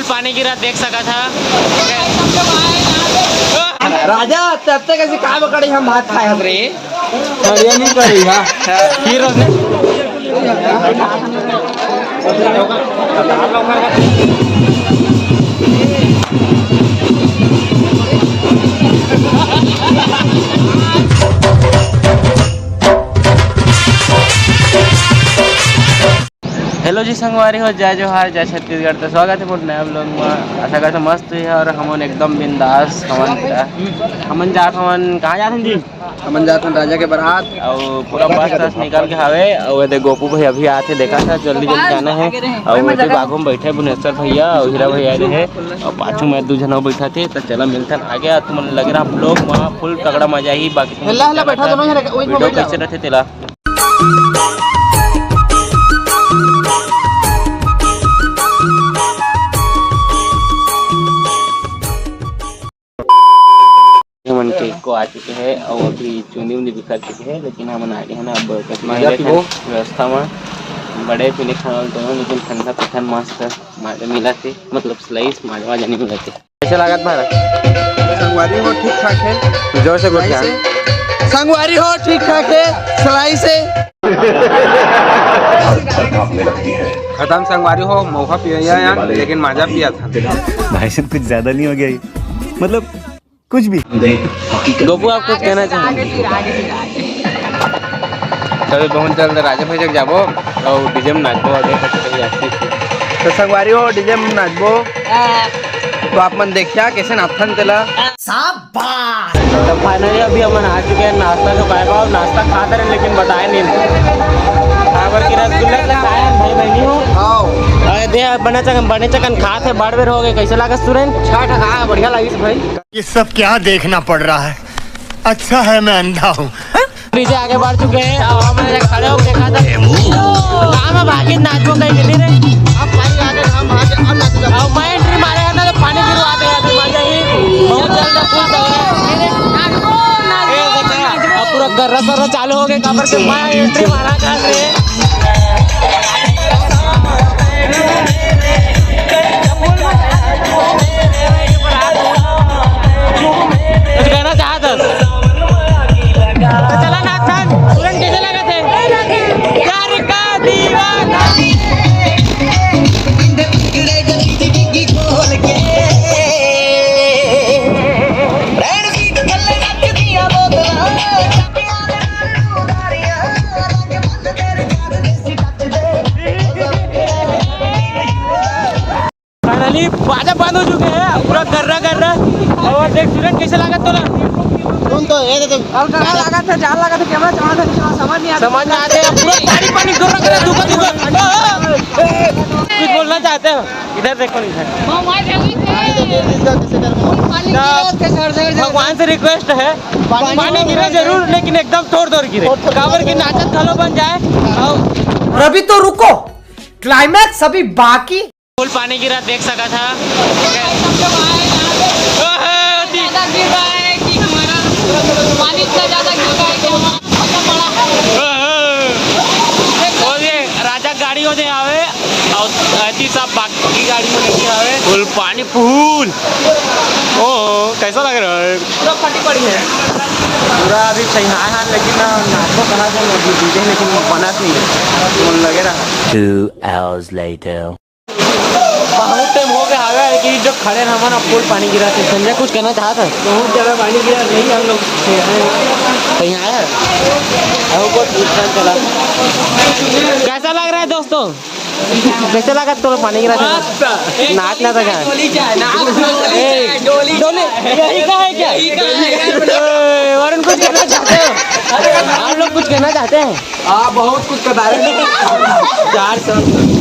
पानी गिरा देख सका था। राजा तब तक ऐसे काय बकड़ी हम हाथ खाए रे बढ़िया नहीं करी हां हीरो ने हेलो जी संगवारी हो, जय जोहार, जय छत्तीसगढ़। तो स्वागत है मोट नया ब्लॉग में। आशा करते मस्त है और हमन एकदम बिंदास हमन जात हमन कहाँ जात हन जी? हमन जात हन राजा के बारात और पूरा बस निकल के हवे और ये गोपू भाई अभी आते देखा था, जल्दी जल्दी जाना है। और वो बागों में बैठे भुवनेश्वर भैया और हीरा भैया रहे और पाछू में 2 जन बैठा थे। तो चला मिलता आ गया। तो मन लग रहा आप लोग वहाँ फुल तगड़ा मजा ही। बाकी वीडियो कैसे रहते तेला हमन के को आ चुके हैं और अभी चुनी उनी बिखर चुके हैं, लेकिन हमन आगे है ना अब व्यवस्था में बड़े पीने खाना दोनों, लेकिन ठंडा पठन मस्त माजा मिला थे, मतलब स्लाइस माजा नहीं मिला थे। कैसे लागत भाड़ा? संगवारी हो ठीक ठाक है, जोर से बोल संगवारी हो ठीक ठाक है, सलाई से खत्म संगवारी हो। मौका पिया यार, लेकिन माजा पिया था। भाई साहब कुछ ज्यादा नहीं हो गया ये? मतलब कुछ भी। गोपू आप कुछ कहना चाहेंगे? चलो बहुत जल्द राजा भाई तक जाबो और डीजे में नाचबो आगे। तो संगवारी हो डीजे में नाचबो तो आप मन देखिया कैसे नाचन तेला। तो फाइनली अभी हम आ चुके हैं नाश्ता के पाए और नाश्ता खाता रहे, लेकिन बताए नहीं खाबर की रसगुल्ला लगाया भाई बहनी हो। अरे दे बने चकन खात है बार बेर हो गए। कैसे लागत सुरेन? छाट खा बढ़िया लगी भाई। ये सब क्या देखना पड़ रहा है? अच्छा है मैं अंधा हूँ। डीजे आगे बढ़ चुके हैं और हमने खड़े होकर देखा था गाँव में भागी नाचो कहीं नहीं रे। अब पानी आगे हम आगे नाच जा। और मैं एंट्री मारेगा ना तो पानी गिरवा देगा। मजा ही बहुत जल्द फुल अब पूरा गर्रा चालू हो गया। काबर के मैं एंट्री मारा कर रहे कुछ कहना चाहता तो चला नाथन तुरंत कैसे लगा थे प्यार का दीवाना। फाइनली बाजा बंद हो चुके हैं, पूरा गर्रा और देख तुरंत कैसे लगा तो तो ये तो हल्का लगा था, जान लगा था, कैमरा चला था, समझ नहीं आते पूरा पानी गर्रा कर कुछ बोलना चाहते हो? इधर देखो भगवान से रिक्वेस्ट है पानी गिरे जरूर, लेकिन एकदम तोड़ गिरे। काबर की नाचत घलो बन जाए। और अभी तो रुको, क्लाइमैक्स अभी बाकी। फुल पानी गिरा देख सका था। पानी इतना ज्यादा गिर रहा है कि राजा गाड़ी हो जाए आवे और सब बाकी गाड़ी में लेके आवे। फुल पानी फूल ओह कैसा लग रहा है? पूरा फटी पड़ी है पूरा अभी सही हाँ, लेकिन नाचो कहा डीजे लेकिन बना नहीं मन लगे रहा। 2 hours later बहुत टाइम हो गया है कि जो खड़े हैं हम फुल पानी गिरा थे। संजय कुछ कहना चाहता है? बहुत ज्यादा पानी गिरा नहीं, हम लोग कहीं आया चला। कैसा लग रहा है दोस्तों? कैसे लगा तो पानी गिरा था? नाचना था क्या? डोली यही का है क्या? वरुण कुछ कहना चाहते हो? आप लोग कुछ कहना चाहते हैं? हाँ बहुत कुछ बता रहे हैं।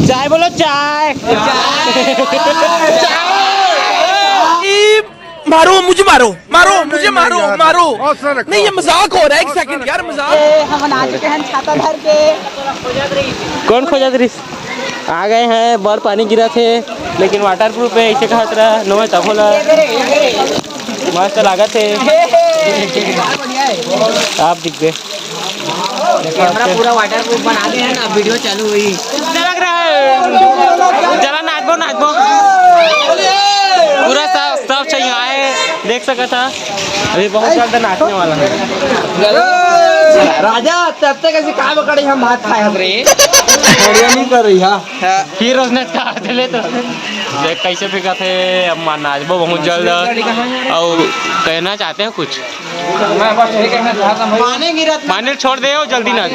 चाय बोलो चाय। मारो मुझे मारो नहीं ये मजाक हो रहा है। 1 सेकंड यार मजाक। हम आ चुके हैं छाता धर के। कौन खोजा दृश आ गए हैं। बार पानी गिरा थे लेकिन वाटर प्रूफ है, ऐसे कहा रहा नो तफोला मस्त लागत है। आप दिख गए कैमरा पूरा वाटर प्रूफ बना दिया है ना, वीडियो चालू हुई। लग रहा है चला नाचबो देख सका था अभी बहुत ज्यादा नाचने वाला है। राजा तब तक ऐसे कहा बकड़ी हम भात खाए रे नहीं कर रही है फिर उसने काट दिले तो देख कैसे फेंका थे। अब नाचबो बहुत जल्द और कहना चाहते हैं कुछ? मैं बस यही कहना चाहता हूँ पानी गिरा माने छोड़ दे और जल्दी नाच।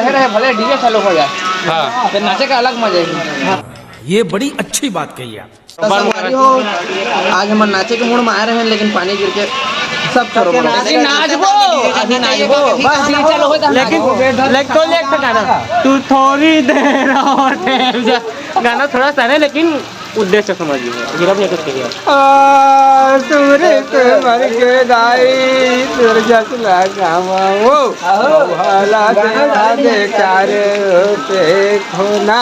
रहे भले डीजे चालू हो जाए हाँ फिर नाचे का अलग मजा है। ये बड़ी अच्छी बात कही आप। संगवारी हो आज हम नाचे के मूड में आ रहे हैं लेकिन पानी गिर के सब छोड़ो नाचबो बस चलो हो लेकिन तो लेट था गाना तू थोड़ी देर और ठहर जा। गाना थोड़ा सा है लेकिन उद्देश्य समझिए। हीरा भैया कुछ कहिए। तुमरे मर के दाई तुर जसला गावा वो हला दे कार पे खोना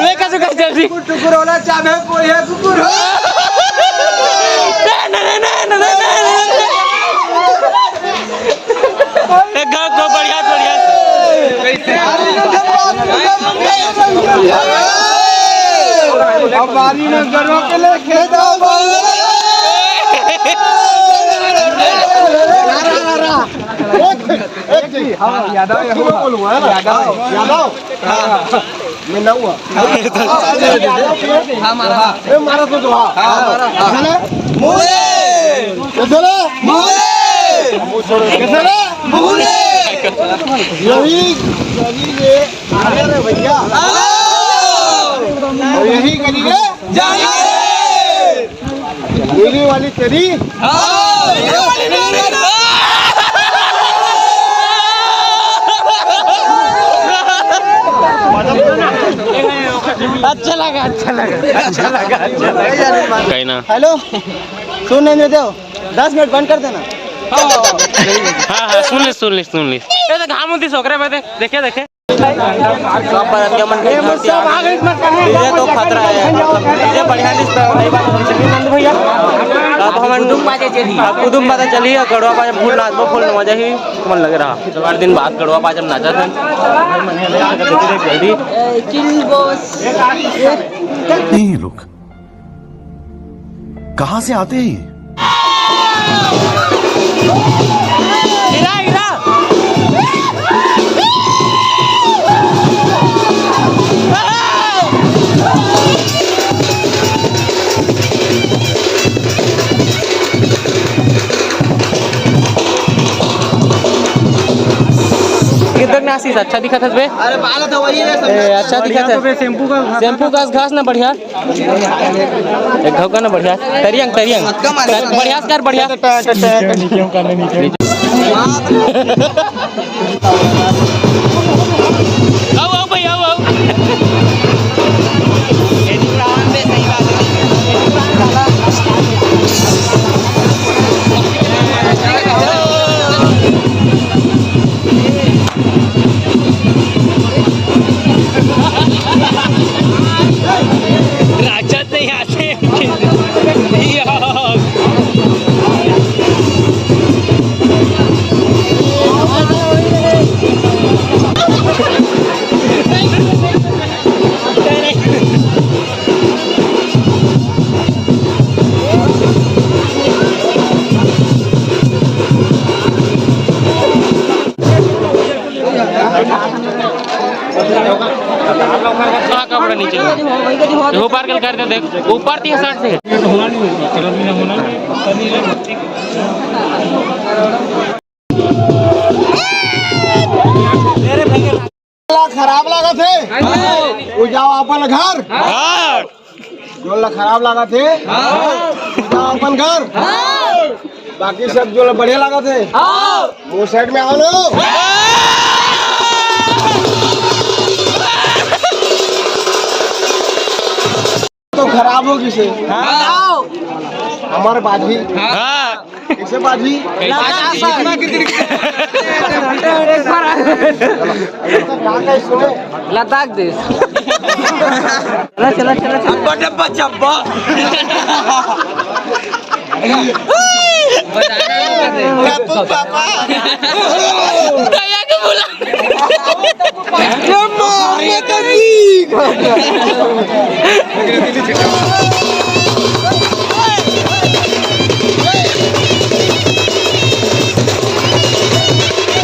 ले कैसे कैसे जल्दी टुकरोला चाहे कोई है कुकुर गो बढ़िया बढ़िया अब बारी में गरों के लिए खेदा यादव मैं ना हुआ मारा तो जो यही भैया यही करिए मेरी वाली तेरी अच्छा लगा कहीं ना। हेलो सुन नहीं देते हो 10 मिनट बंद कर देना। हाँ सुन ली ये तो घाम होती सोकरे में देखे डीजे तो खतरा है डीजे बढ़िया नंद भैया। अब हम कुदुम बाजा चली गड़वा पाजम फुल नाचबो फुल मजा ही मन लग रहा। 4 दिन बाद गड़वा पाजम नाचा था जल्दी नहीं लोग कहाँ से आते हैं? हीरा किधर नासिस अच्छा दिखा था बे। अरे बाल तो वही है अच्छा दिखा था शैम्पू का घास ना बढ़िया एक घाव का ना बढ़िया तरियंग बढ़िया कर बढ़िया आओ भाई आओ राजा नहीं आते कपड़ा नीचे ऊपर कर दे देख ऊपर 30 से खराब लगा थे जाओ अपन घर जो खराब लगा थे जाओ अपन घर बाकी सब जो बढ़िया लगा थे वो साइड में आओ लो तो खराब हो किसे हमारे बाजी किसे बाजी लद्दाख देश चला डब्बा चब्बा पापा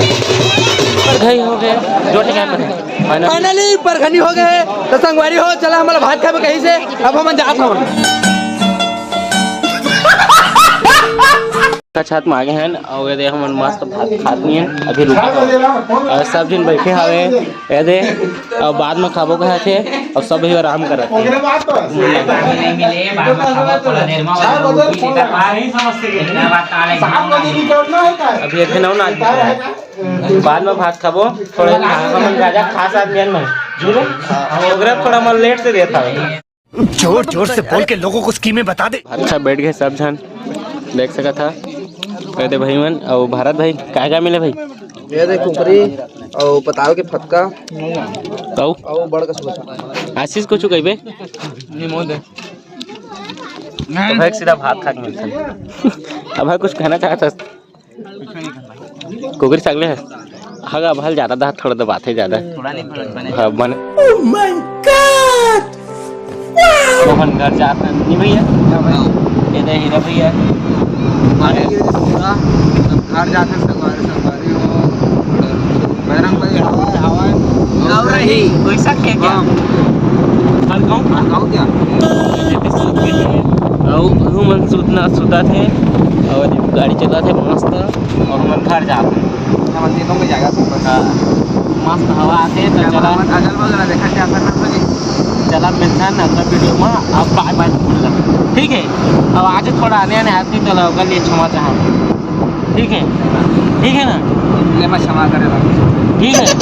परघई हो गए जो ठिकाने पर है फाइनली परखनी हो गए तो संगवारी हो चला हमारा भात खाए कहीं से अब हम जात हवन का छत में आगे हैं और ये दे हम मस्त भात खात नहीं है अभी रुक और सब दिन बैठे हवे ये दे और बाद में खाबो कहा थे और सब भी आराम करत थे नहीं मिले बाद में खावा थोड़ा देर में नहीं समझते क्या बात काले अभी इतने ना बाद में भात खाबो थोड़े मन राजा खास आदमी में प्रोग्राम थोड़ा मन लेट से देता है जोर जोर से बोल के लोगों को स्कीमें बता दे। अच्छा बैठ गए सब जन देख सका था कहते भाई मन और भारत भाई क्या क्या मिले भाई ये देख कुकरी और पताव के फटका तो बड़ का सोचा आशीष कुछ कहबे तो भाई सीधा भात खा के मिलता अब भाई कुछ कहना चाहता कुकरी सगले है हाँ भल ज्यादा था थोड़ा दबाते ज्यादा हाँ बने मोहन घर जाता नहीं भैया ये दे हीरा भैया घर जाते संगवारी हो बजरंग भाई हवा और रही पैसा क्या हर गाँव क्या और मन सुता थे और गाड़ी चला थे मस्त और हम घर जाते मंदिरों में जाएगा मस्त हवा आते तो चला अगल बगल देखा क्या करना पड़े चला मिलता है अगला वीडियो में अब बाय बाय बोल ठीक है अब आज थोड़ा आने आदमी तो होगा लिए क्षमा चाह ठीक है ना ले मैं क्षमा करेगा ठीक है